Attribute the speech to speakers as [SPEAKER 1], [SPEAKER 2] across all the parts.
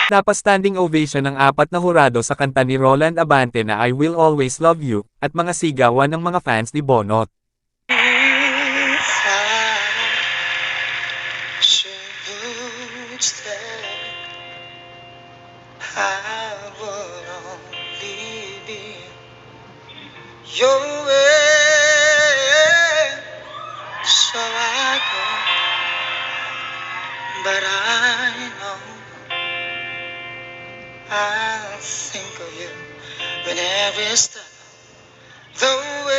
[SPEAKER 1] Napastanding ovation ng apat na hurado sa kanta ni Roland Abante na I Will Always Love You, at mga sigawan ng mga fans ni Bonot.
[SPEAKER 2] Your way, so I go, but I know I'll think of you in every step of the way.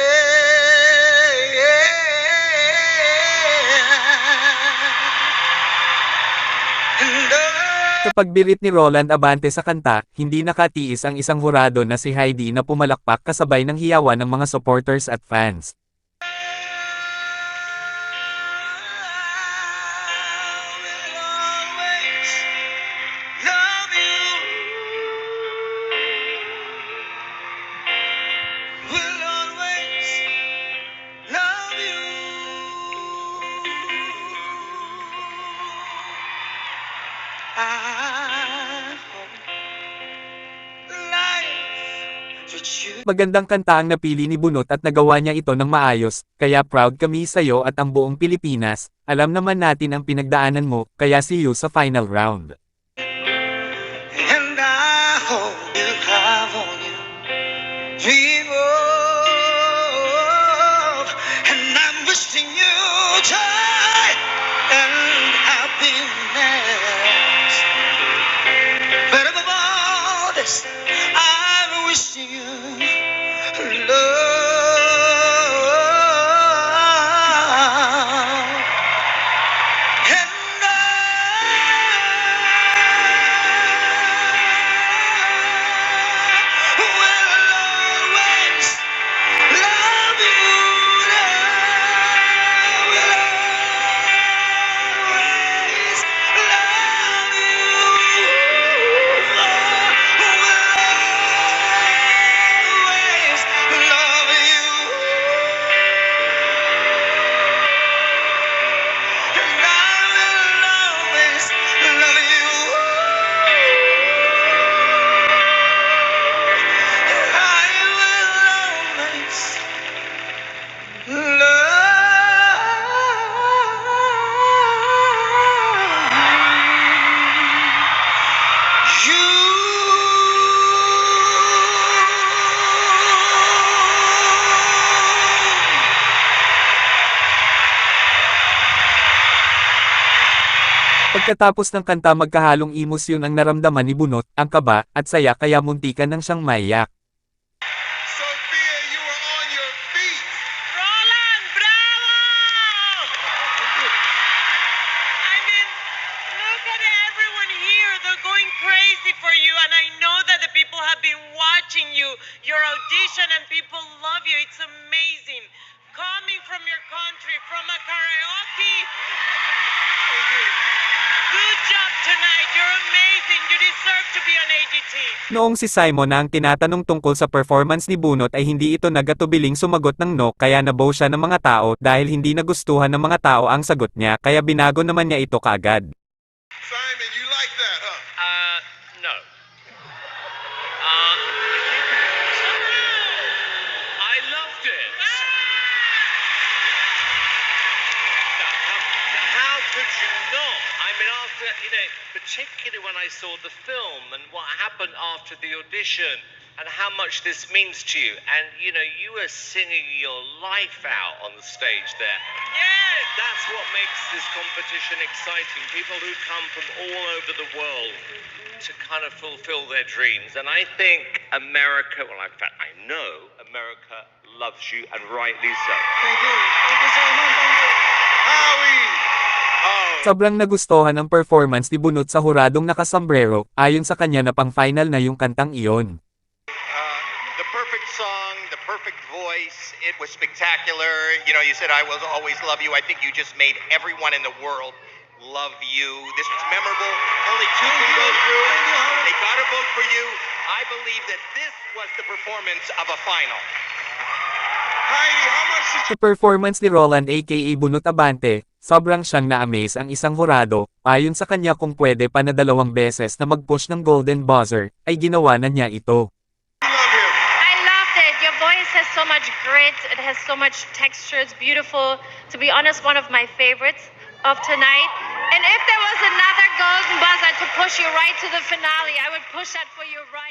[SPEAKER 2] And
[SPEAKER 1] Sa pagbirit ni Roland Abante sa kanta, hindi nakatiis ang isang hurado na si Heidi na pumalakpak kasabay ng hiyawan ng mga supporters at fans. Magandang kanta ang napili ni Bunot at nagawa niya ito ng maayos, kaya proud kami sa'yo at ang buong Pilipinas. Alam naman natin ang pinagdaanan mo, kaya see you sa final round.
[SPEAKER 2] And I hope you have on you dream of, and I'm wishing you joy and happiness. But above all this, I'm wishing you love.
[SPEAKER 1] Pagkatapos ng kanta magkahalong emosyon ang naramdaman ni Bunot, ang kaba, at saya kaya muntikan nang siyang maiyak.
[SPEAKER 2] Sophia, you are on your feet.
[SPEAKER 3] Roland, bravo! I mean, look at everyone here. They're going crazy for you, and I know that the people have been watching you, your audition, and people love you. It's amazing. Coming from your country, from a karaoke. Good job tonight. You're amazing. You deserve to be on AGT.
[SPEAKER 1] Noong si Simon na ang tinatanong tungkol sa performance ni Bunot ay hindi ito nagatubiling sumagot ng no, kaya nabow siya ng mga tao dahil hindi nagustuhan ng mga tao ang sagot niya, kaya binago naman niya ito kaagad.
[SPEAKER 2] Simon, you like that, huh?
[SPEAKER 4] No. I loved it. How could you not? I mean, after, particularly when I saw the film and what happened after the audition and how much this means to you. And, you were singing your life out on the stage there.
[SPEAKER 3] Yes!
[SPEAKER 4] That's what makes this competition exciting. People who come from all over the world to kind of fulfill their dreams. And I think America, well, in fact, I know America loves you, and rightly so.
[SPEAKER 2] Thank you. Thank you so much. Thank you. Howie!
[SPEAKER 1] Sobrang nagustuhan ang performance ni Bunot sa huradong nakasombrero, ayon sa kanya na pang-final na yung kantang iyon.
[SPEAKER 5] The perfect song, the perfect voice, it was spectacular. You said I will always love you. I think you just made everyone in the world love you. This was memorable. Only two can go through. They got to vote for you. I believe that this was the performance of a final.
[SPEAKER 2] Heidi, how much did
[SPEAKER 1] Sa performance ni Roland aka Bunot Abante, sobrang siyang na-amaze ang isang hurado,
[SPEAKER 6] Ayon sa kanya kung pwede pa na 2 beses na mag-push ng golden buzzer, ay ginawa na niya ito.
[SPEAKER 7] I loved it. Your voice has so much grit. It has so much texture. It's beautiful. To be honest, one of my favorites of tonight. And if there was another golden buzzer to push you right to the finale, I would push that for you right